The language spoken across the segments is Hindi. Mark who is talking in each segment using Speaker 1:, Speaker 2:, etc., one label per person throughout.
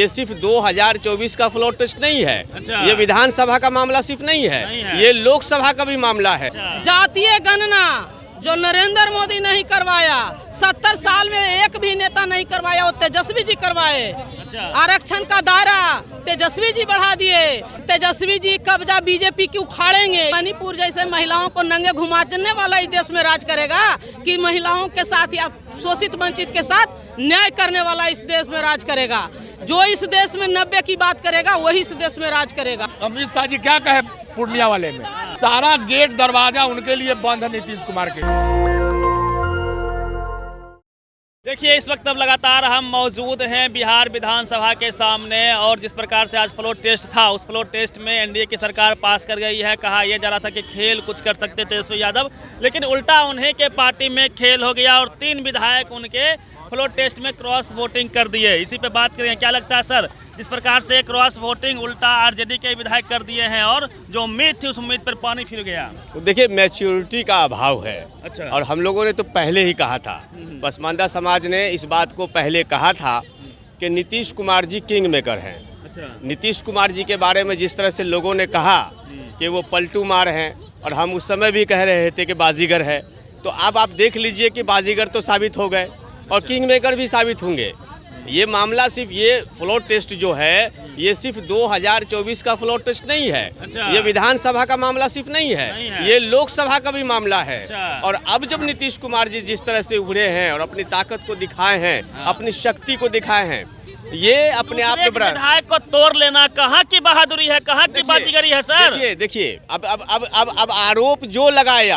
Speaker 1: ये सिर्फ 2024 का फ्लोर टेस्ट नहीं है।
Speaker 2: अच्छा।
Speaker 1: ये विधानसभा का मामला सिर्फ नहीं है, ये लोकसभा का भी मामला है।
Speaker 3: जातीय गणना जो नरेंद्र मोदी नहीं करवाया, 70 साल में एक भी नेता नहीं करवाया, वो तेजस्वी जी करवाए।
Speaker 2: अच्छा।
Speaker 3: आरक्षण का दायरा तेजस्वी जी बढ़ा दिए। तेजस्वी जी कब्जा बीजेपी की उखाड़ेंगे। मणिपुर जैसे महिलाओं को नंगे घुमाने वाला इस देश में राज करेगा कि महिलाओं के साथ या शोषित वंचित के साथ न्याय करने वाला इस देश में राज करेगा। जो इस देश में 90 की बात करेगा वही इस देश में राज करेगा।
Speaker 4: अमित शाह जी क्या कहे पूर्णिया वाले में, सारा गेट दरवाजा उनके लिए बंद है नीतीश कुमार के।
Speaker 2: देखिए इस वक्त अब लगातार हम मौजूद हैं बिहार विधानसभा के सामने और जिस प्रकार से आज फ्लोर टेस्ट था उस फ्लोर टेस्ट में एनडीए की सरकार पास कर गई है। कहा यह जा रहा था कि खेल कुछ कर सकते तेजस्वी यादव, लेकिन उल्टा उन्हीं के पार्टी में खेल हो गया और 3 विधायक उनके फ्लोर टेस्ट में क्रॉस वोटिंग कर दिए। इसी पे बात करें, क्या लगता है सर, जिस प्रकार से क्रॉस वोटिंग उल्टा आरजेडी के विधायक कर दिए हैं और जो उम्मीद थी उस उम्मीद पर पानी फिर गया?
Speaker 1: देखिए मैच्योरिटी का अभाव है।
Speaker 2: अच्छा।
Speaker 1: और हम लोगों ने तो पहले ही कहा था, पसमानदा समाज ने इस बात को पहले कहा था कि नीतीश कुमार जी किंग मेकर हैं।
Speaker 2: अच्छा।
Speaker 1: नीतीश कुमार जी के बारे में जिस तरह से लोगों ने कहा कि वो पलटू मार हैं, और हम उस समय भी कह रहे थे कि बाजीगर है, तो अब आप देख लीजिए कि बाजीगर तो साबित हो गए और किंग मेकर भी साबित होंगे। ये मामला सिर्फ ये फ्लोर टेस्ट जो है ये सिर्फ 2024 का फ्लोर टेस्ट नहीं है।
Speaker 2: अच्छा।
Speaker 1: ये विधानसभा का मामला सिर्फ नहीं है, ये लोकसभा का भी मामला है।
Speaker 2: अच्छा।
Speaker 1: और अब जब नीतीश कुमार जी जिस तरह से उभरे हैं और अपनी ताकत को दिखाए हैं, अपनी शक्ति को दिखाए हैं, ये अपने आप में बड़ा
Speaker 2: विधायक को तोड़ लेना कहाँ की बहादुरी है, कहाँ की बाजीगरी है सर?
Speaker 1: देखिए अब आरोप जो लगाए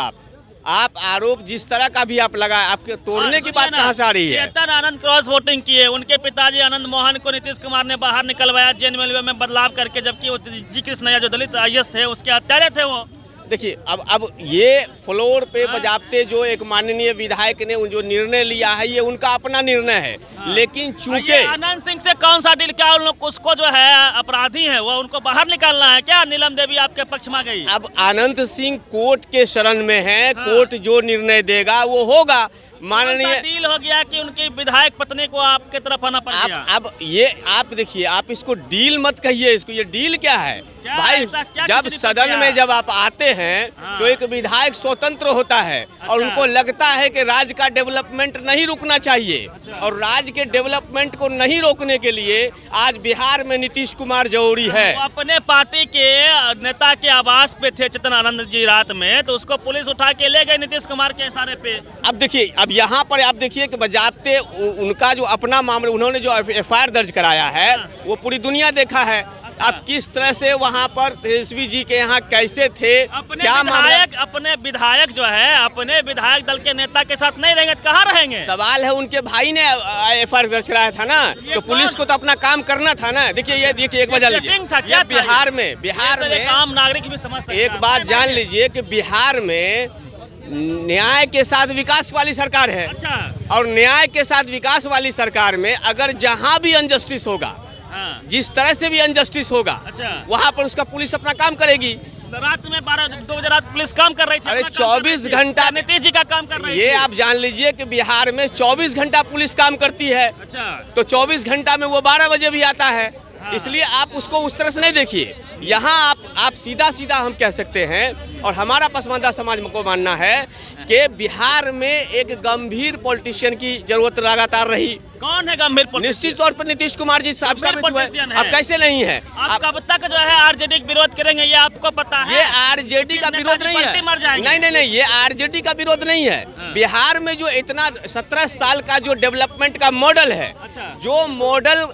Speaker 1: आप आरोप जिस तरह का भी आप लगाए, आपके तोड़ने की बात कहाँ से आ रही है?
Speaker 2: चेतन आनंद क्रॉस वोटिंग किए, उनके पिताजी आनंद मोहन को नीतीश कुमार ने बाहर निकलवाया जेएनएलयू में बदलाव करके, जबकि वो जी कृष्णैया जो दलित आईएएस थे उसके हत्यारे थे वो।
Speaker 1: देखिए अब ये फ्लोर पे बजाते जो एक माननीय विधायक ने जो निर्णय लिया है ये उनका अपना निर्णय है, लेकिन चूंकि
Speaker 2: आनंद सिंह से कौन सा डील, क्या उन लोग उसको जो है अपराधी है वो उनको बाहर निकालना है क्या? नीलम देवी आपके पक्ष में गई।
Speaker 1: अब आनंद सिंह कोर्ट के शरण में है, कोर्ट जो निर्णय देगा वो होगा। माननीय
Speaker 2: डील हो गया कि उनकी विधायक पत्नी को आपके तरफ आना पड़ गया।
Speaker 1: अब ये आप देखिए, आप इसको डील मत कहिए, इसको ये डील क्या है भाई? जब सदन में जब आप आते हैं तो एक विधायक स्वतंत्र होता है और उनको लगता है कि राज्य का डेवलपमेंट नहीं रुकना चाहिए, और राज्य के डेवलपमेंट को नहीं रोकने के लिए आज बिहार में नीतीश कुमार जरूरी है।
Speaker 2: अपने पार्टी के नेता के आवास पे थे चेतन आनंद जी रात में, तो उसको पुलिस उठा के ले गई नीतीश कुमार के इशारे पे।
Speaker 1: अब देखिए, अब यहाँ पर आप देखिए कि बजाते उनका जो अपना मामला, उन्होंने जो एफआईआर दर्ज कराया है वो पूरी दुनिया देखा है। अब किस तरह से वहाँ पर तेजस्वी जी के यहाँ कैसे थे, क्या
Speaker 2: विधायक, अपने विधायक जो है अपने विधायक दल के नेता के साथ नहीं रहेंगे तो कहाँ रहेंगे?
Speaker 1: सवाल है, उनके भाई ने एफआईआर दर्ज कराया था ना, तो पुलिस को तो अपना काम करना था ना। देखिए ये देखिए, एक बार लीजिए, बिहार में
Speaker 2: आम नागरिक भी समझ सकते हैं।
Speaker 1: एक बात जान लीजिए कि बिहार में न्याय के साथ विकास वाली सरकार है।
Speaker 2: अच्छा।
Speaker 1: और न्याय के साथ विकास वाली सरकार में अगर जहां भी अनजस्टिस होगा, जिस तरह से भी अनजस्टिस होगा, वहां पर उसका पुलिस अपना काम करेगी।
Speaker 2: रात में 12-2 बजे रात पुलिस काम कर रही थी।
Speaker 1: अरे 24 घंटा
Speaker 2: नीतीश जी का काम कर रही है।
Speaker 1: ये आप जान लीजिए कि बिहार में 24 घंटा पुलिस काम करती है।
Speaker 2: अच्छा।
Speaker 1: तो 24 घंटा में वो 12 बजे भी आता है। इसलिए आप उसको उस तरह से नहीं देखिए। यहाँ आप सीधा हम कह सकते हैं, और हमारा पसमानदा समाज को मानना है कि बिहार में एक गंभीर पॉलिटिशियन की जरूरत लगातार रही।
Speaker 2: कौन है गंभीर पॉलिटिशियन?
Speaker 1: निश्चित तौर पर नीतीश कुमार जी साहब अब कैसे नहीं है?
Speaker 2: आप कब तक जो है आरजेडी का विरोध करेंगे, ये आपको पता है?
Speaker 1: ये आरजेडी का विरोध नहीं है। नहीं, ये आरजेडी का विरोध नहीं है। बिहार में जो इतना 17 साल का जो डेवलपमेंट का मॉडल है, जो मॉडल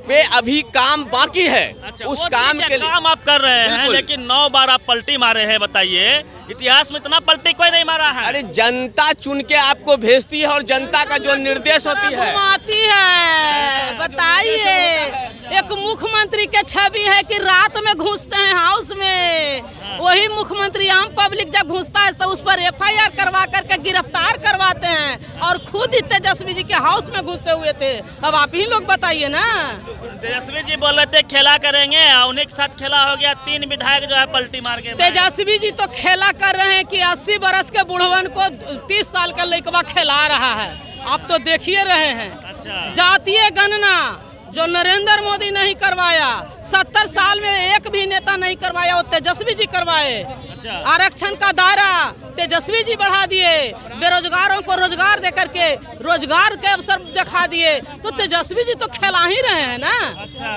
Speaker 1: पे अभी काम बाकी है, उस काम के लिए
Speaker 2: काम आप कर रहे हैं, लेकिन 9 बार आप पलटी मारे हैं। बताइए, इतिहास में इतना पलटी कोई नहीं मारा है।
Speaker 1: अरे जनता चुन के आपको भेजती है और जनता का जो निर्देश होती है
Speaker 3: घुमाती है। बताइए, एक मुख्यमंत्री के छवि है कि रात में घुसते हैं हाउस में, वही मुख्यमंत्री आम पब्लिक जब घुसता है तो उस पर एफआईआर करवा करके गिरफ्तार करवाते हैं, और खुद ही तेजस्वी जी के हाउस में घुसे हुए थे। अब आप ही लोग बताइए ना।
Speaker 2: तेजस्वी जी बोल रहे थे खेला करेंगे, उन्हीं के साथ खेला हो गया। 3 विधायक जो है पलटी मार के।
Speaker 3: तेजस्वी जी तो खेला कर रहे हैं कि 80 बरस के बुढ़वन को 30 साल का लड़का खिला रहा है। आप तो देखिए रहे हैं।
Speaker 2: अच्छा।
Speaker 3: जातीय गणना जो नरेंद्र मोदी नहीं करवाया, 70 साल में एक भी नेता नहीं करवाया, वो तेजस्वी जी करवाए।
Speaker 2: अच्छा।
Speaker 3: आरक्षण का दायरा तेजस्वी जी बढ़ा दिए, बेरोजगारों को रोजगार दे करके रोजगार के अवसर दिखा दिए, तो तेजस्वी जी तो खेला ही रहे हैं ना।
Speaker 2: अच्छा,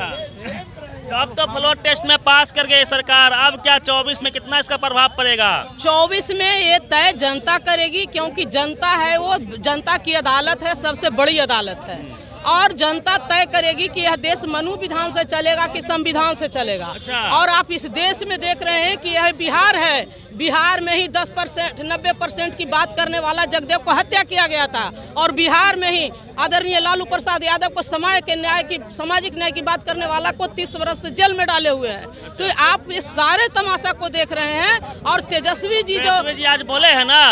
Speaker 2: तो अब तो फ्लोर टेस्ट में पास कर गई सरकार, अब क्या 24 में कितना इसका प्रभाव पड़ेगा?
Speaker 3: 24 में ये तय जनता करेगी, क्योंकि जनता है वो जनता की अदालत है, सबसे बड़ी अदालत है, और जनता तय करेगी कि यह देश मनु विधान से चलेगा कि संविधान से चलेगा।
Speaker 2: अच्छा।
Speaker 3: और आप इस देश में देख रहे हैं कि यह बिहार है, बिहार में ही 10% 90% की बात करने वाला जगदेव को हत्या किया गया था, और बिहार में ही आदरणीय लालू प्रसाद यादव को सामाजिक न्याय की बात करने वाला को 30 वर्ष से जेल में डाले हुए हैं। तो आप इस सारे तमाशा को देख रहे हैं, और तेजस्वी जी
Speaker 2: आज बोले हैं ना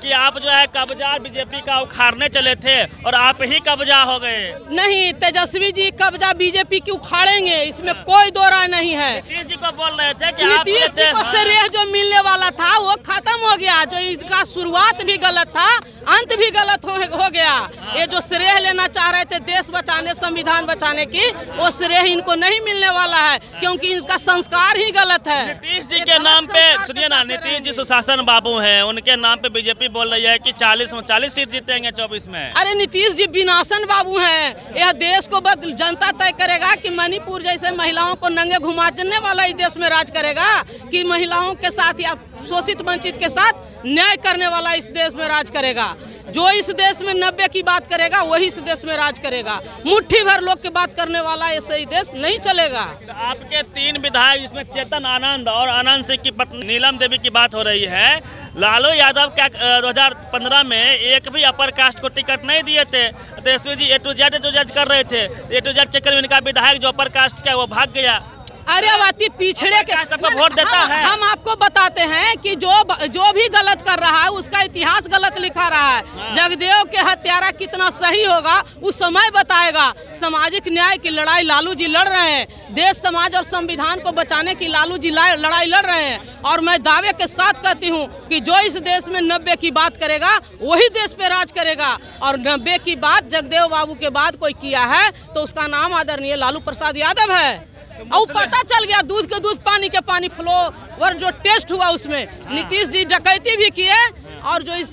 Speaker 2: कि आप जो है कब्जा बीजेपी का उखाड़ने चले थे और आप ही कब्जा हो गए।
Speaker 3: नहीं, तेजस्वी जी कब्जा बीजेपी की उखाड़ेंगे, इसमें कोई दो राय नहीं है।
Speaker 2: नीतीश जी को बोल रहे थे कि
Speaker 3: नीतीश जी को श्रेय जो मिलने वाला था वो खत्म हो गया, जो इनका शुरुआत भी गलत था, अंत भी गलत हो गया। ये जो श्रेय लेना चाह रहे थे देश बचाने, संविधान बचाने की, वो श्रेय इनको नहीं मिलने वाला है, क्योंकि इनका संस्कार ही गलत है।
Speaker 2: नीतीश जी के नाम पे सुनिए ना, नीतीश जी सुशासन बाबू हैं, उनके नाम पे बीजेपी बोल रही है कि 40 सीट जीतेंगे 24 में।
Speaker 3: अरे नीतीश जी विनाशन बाबू हैं, यह देश को जनता तय करेगा कि मणिपुर जैसे महिलाओं को नंगे घुमाने वाला इस देश में राज करेगा, कि महिलाओं के साथ या शोषित वंचित के साथ न्याय करने वाला इस देश में राज करेगा। जो इस देश में 90 की बात करेगा वही इस देश में राज करेगा। मुट्ठी भर लोग की बात करने वाला ऐसे देश नहीं चलेगा।
Speaker 2: तो आपके 3 विधायक जिसमें चेतन आनंद और आनंद सिंह की पत्नी नीलम देवी की बात हो रही है, लालू यादव क्या 2015 में एक भी अपर कास्ट को टिकट नहीं दिए थे, Tejashwi ji A to Z कर रहे थे, A to Z चक्कर में इनका विधायक जो अपर कास्ट का वो भाग गया।
Speaker 3: अरे बाती पिछड़े के
Speaker 2: वोट देता है।
Speaker 3: हम आपको बताते हैं कि जो भी गलत कर रहा है उसका इतिहास गलत लिखा रहा है। जगदेव के हत्यारा कितना सही होगा उस समय बताएगा। सामाजिक न्याय की लड़ाई लालू जी लड़ रहे हैं, देश समाज और संविधान को बचाने की लालू जी लड़ाई लड़ रहे हैं, और मैं दावे के साथ कहती हूँ कि जो इस देश में 90 की बात करेगा वही देश पे राज करेगा। और 90 की बात जगदेव बाबू के बाद कोई किया है तो उसका नाम आदरणीय लालू प्रसाद यादव है। और पता चल गया, दूध के दूध पानी के पानी फ्लोवर जो टेस्ट हुआ उसमें नीतीश जी डकैती भी किए, और जो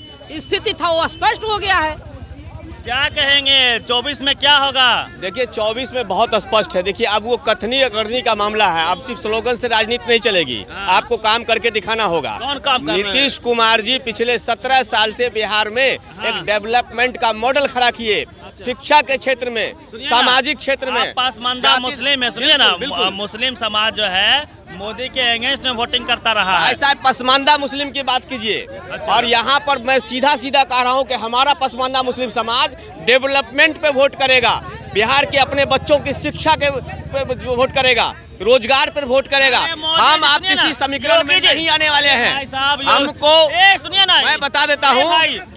Speaker 3: स्थिति था वो स्पष्ट हो गया है।
Speaker 2: क्या कहेंगे 24 में क्या होगा?
Speaker 1: देखिए 24 में बहुत स्पष्ट है। देखिए अब वो कथनी करनी का मामला है, अब सिर्फ स्लोगन से राजनीति नहीं चलेगी, आपको काम करके दिखाना होगा।
Speaker 2: कौन काम कर रहे हैं?
Speaker 1: नीतीश कुमार जी पिछले 17 साल से बिहार में एक डेवलपमेंट का मॉडल खड़ा किए, शिक्षा के क्षेत्र में, सामाजिक क्षेत्र में।
Speaker 2: पासमानदा मुस्लिम है, सुनिए ना, मुस्लिम समाज जो है मोदी के अगेंस्ट में वोटिंग करता रहा है।
Speaker 1: ऐसा पसमानदा मुस्लिम की बात कीजिए।
Speaker 2: अच्छा।
Speaker 1: और यहाँ पर मैं सीधा कह रहा हूँ कि हमारा पसमानदा मुस्लिम समाज डेवलपमेंट पे वोट करेगा, बिहार के अपने बच्चों की शिक्षा के वोट करेगा, रोजगार पर वोट करेगा। हम आप किसी समीकरण में नहीं आने वाले हैं। हमको
Speaker 2: सुनिए ना,
Speaker 1: मैं बता देता हूँ,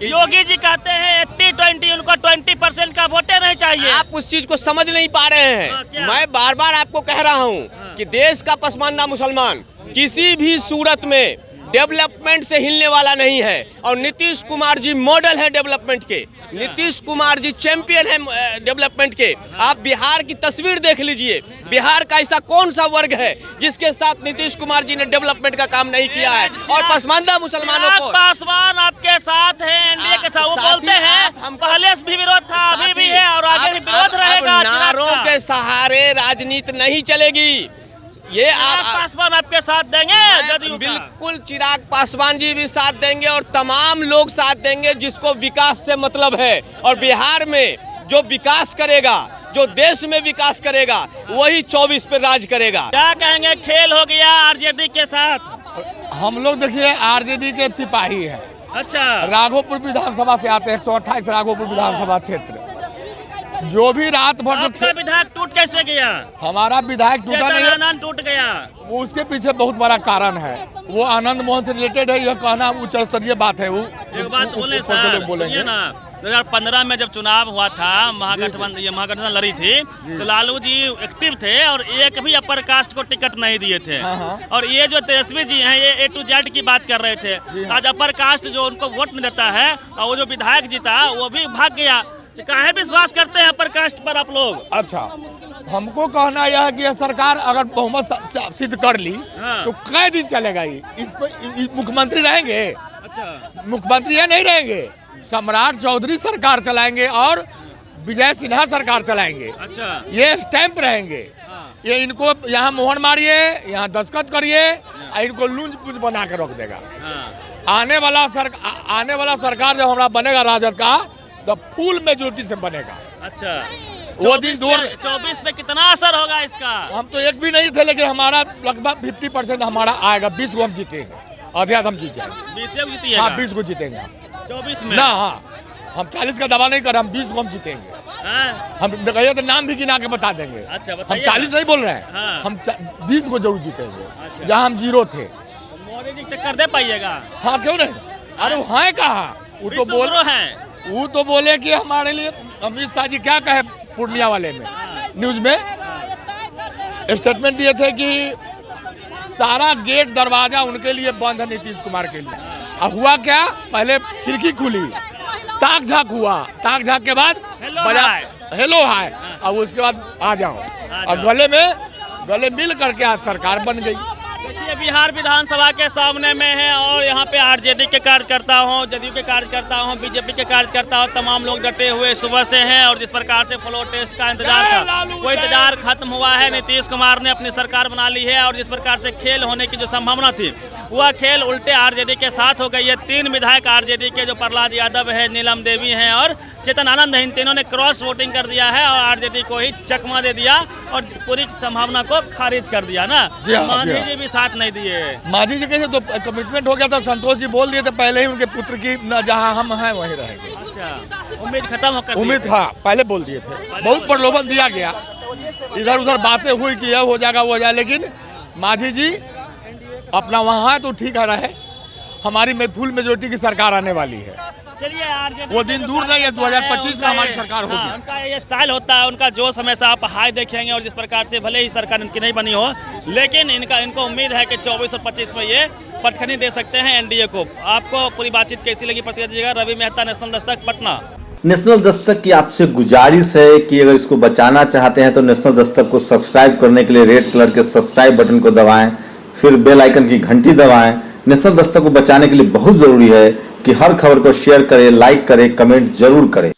Speaker 2: योगी जी कहते हैं 80-20, उनको 20% का वोटे नहीं चाहिए।
Speaker 1: आप उस चीज को समझ नहीं पा रहे हैं। मैं बार बार आपको कह रहा हूँ कि देश का पसमानदा मुसलमान किसी भी सूरत में डेवलपमेंट से हिलने वाला नहीं है, और नीतीश कुमार जी मॉडल है डेवलपमेंट के। नीतीश कुमार जी चैंपियन है डेवलपमेंट के। आप बिहार की तस्वीर देख लीजिए, बिहार का ऐसा कौन सा वर्ग है जिसके साथ नीतीश कुमार जी ने डेवलपमेंट का काम नहीं किया है। और पसमानदा मुसलमानों को
Speaker 2: पासवान आपके साथ है, एनडीए के साथ, वो बोलते हैं पहले भी विरोध था, अभी भी है और आगे भी विरोध रहेगा।
Speaker 1: नारों के सहारे राजनीति नहीं चलेगी। ये
Speaker 2: पासवान आपके साथ देंगे, जदयू
Speaker 1: बिल्कुल चिराग पासवान जी भी साथ देंगे, और तमाम लोग साथ देंगे जिसको विकास से मतलब है। और बिहार में जो विकास करेगा, जो देश में विकास करेगा, वही 24 पे राज करेगा।
Speaker 2: क्या कहेंगे, खेल हो गया आरजेडी के साथ?
Speaker 4: हम लोग देखिए आरजेडी के सिपाही हैं।
Speaker 2: अच्छा,
Speaker 4: राघोपुर विधानसभा से आते हैं, 128 राघोपुर विधानसभा क्षेत्र। जो भी रात भर जो
Speaker 2: विधायक टूट कैसे गया?
Speaker 4: हमारा विधायक टूटा नहीं है,
Speaker 2: टूट गया।
Speaker 4: वो उसके पीछे बहुत बड़ा कारण है, वो आनंद मोहन से रिलेटेड है। यह कहना उच्च स्तरीय बात है। वो
Speaker 2: एक बात बोले सर, बोलेंगे ना, 2015 में जब चुनाव हुआ था, महागठबंधन लड़ी थी, तो लालू जी एक्टिव थे और एक भी अपर कास्ट को टिकट नहीं दिए थे। और ये जो तेजस्वी जी हैं, ये A to Z की बात कर रहे थे। आज अपर कास्ट जो उनको वोट नहीं देता है, और वो जो विधायक जीता वो भी भाग गया। काहे विश्वास करते हैं अपर कास्ट पर आप लोग?
Speaker 4: अच्छा, हमको कहना यह है कि यह सरकार अगर बहुमत सिद्ध कर ली तो कई दिन चलेगा ये? इस पर मुख्यमंत्री रहेंगे?
Speaker 2: अच्छा,
Speaker 4: मुख्यमंत्री ये नहीं रहेंगे, सम्राट चौधरी सरकार चलाएंगे और विजय सिन्हा सरकार चलाएंगे।
Speaker 2: अच्छा,
Speaker 4: ये स्टैंप रहेंगे। ये इनको यहाँ मोहर मारिए, यहाँ दस्तखत करिए, इनको लूंज पूंज बना के रख देगा। आने वाला सरकार जब हमारा बनेगा राजद का, तो फुल मेजोरिटी से बनेगा।
Speaker 2: अच्छा,
Speaker 4: वो दिन दूर।
Speaker 2: 24 पे कितना असर होगा इसका?
Speaker 4: हम तो एक भी नहीं थे, लेकिन हमारा लगभग 50% हमारा आएगा। 20 को हम जीतेंगे, आधे हम जीत जाएंगे।
Speaker 2: 20 को जीतिएगा?
Speaker 4: हाँ, 20 को जीतेंगे
Speaker 2: 24 में
Speaker 4: ना। हाँ, हम 40 का दवा नहीं कर रहे, हम 20 को हम जीतेंगे। हम कहिए तो नाम भी गिना के बता देंगे।
Speaker 2: अच्छा,
Speaker 4: हम 40 नहीं बोल रहे हैं।
Speaker 2: हाँ।
Speaker 4: हम 20 को जरूर जीतेंगे।
Speaker 2: अच्छा।
Speaker 4: जहाँ हम 0 थे।
Speaker 2: मोदी जी टक्कर दे पाइएगा?
Speaker 4: हाँ, क्यों नहीं? अरे वो है कहाँ? वो तो बोल
Speaker 2: हैं।
Speaker 4: वो तो बोले कि हमारे लिए अमित शाह जी क्या कहे पूर्णिया वाले में, न्यूज में स्टेटमेंट दिए थे कि सारा गेट दरवाजा उनके लिए बंद है, नीतीश कुमार के लिए। अब हुआ क्या? पहले खिड़की खुली, ताक झाक हुआ, ताक झाक के बाद हेलो हाय, अब उसके बाद आ जाओ, और गले मिल करके आज सरकार बन गई।
Speaker 2: देखिए, बिहार विधानसभा के सामने में है और यहाँ पे आरजेडी के कार्यकर्ता हों, जदयू के कार्यकर्ता हों, बीजेपी के कार्यकर्ता हों, तमाम लोग डटे हुए सुबह से हैं। और जिस प्रकार से फ्लोर टेस्ट का इंतजार था, वो इंतजार खत्म हुआ है। नीतीश कुमार ने अपनी सरकार बना ली है और जिस प्रकार से खेल होने की जो संभावना थी, वह खेल उल्टे आरजेडी के साथ हो गई है। 3 विधायक आरजेडी के, जो प्रहलाद यादव है, नीलम देवी हैं और चेतन आनंद है, इन तीनों ने क्रॉस वोटिंग कर दिया है और आरजेडी को ही चकमा दे दिया और पूरी संभावना को खारिज कर दिया ना। मांझी जी भी साथ नहीं दिए।
Speaker 4: मांझी जी कैसे? तो कमिटमेंट हो गया था, संतोष जी बोल दिए थे पहले ही उनके पुत्र की जहाँ हम हैं वहीं रहेंगे।
Speaker 2: अच्छा, उम्मीद खत्म होकर?
Speaker 4: उम्मीद, हाँ, पहले बोल दिए थे। बहुत प्रलोभन दिया गया, इधर उधर बातें हुई कि यह हो जाएगा वो हो जाए, लेकिन मांझी जी अपना वहाँ है तो ठीक है रहे। हमारी फुल मेजोरिटी की सरकार आने वाली है।
Speaker 2: चलिए,
Speaker 4: वो दिन दूर नहीं है, 2025 में हमारी सरकार होगी।
Speaker 2: उनका ये स्टाइल होता है, उनका जोश हमेशा आप हाई देखेंगे और जिस प्रकार से भले ही सरकार इनकी नहीं बनी हो, लेकिन इनको उम्मीद है कि 24 और 25 में ये पटखनी दे सकते हैं एनडीए को। आपको पूरी बातचीत कैसी लगी प्रतिक्रिया दीजिएगा। रवि मेहता, नेशनल दस्तक, पटना।
Speaker 5: नेशनल दस्तक की आपसे गुजारिश है कि अगर इसको बचाना चाहते हैं तो नेशनल दस्तक को सब्सक्राइब करने के लिए रेड कलर के सब्सक्राइब बटन को दबाएं, फिर बेल आइकन की घंटी दबाएं। नेशनल दस्तक को बचाने के लिए बहुत जरूरी है कि हर खबर को शेयर करें, लाइक करें, कमेंट जरूर करें।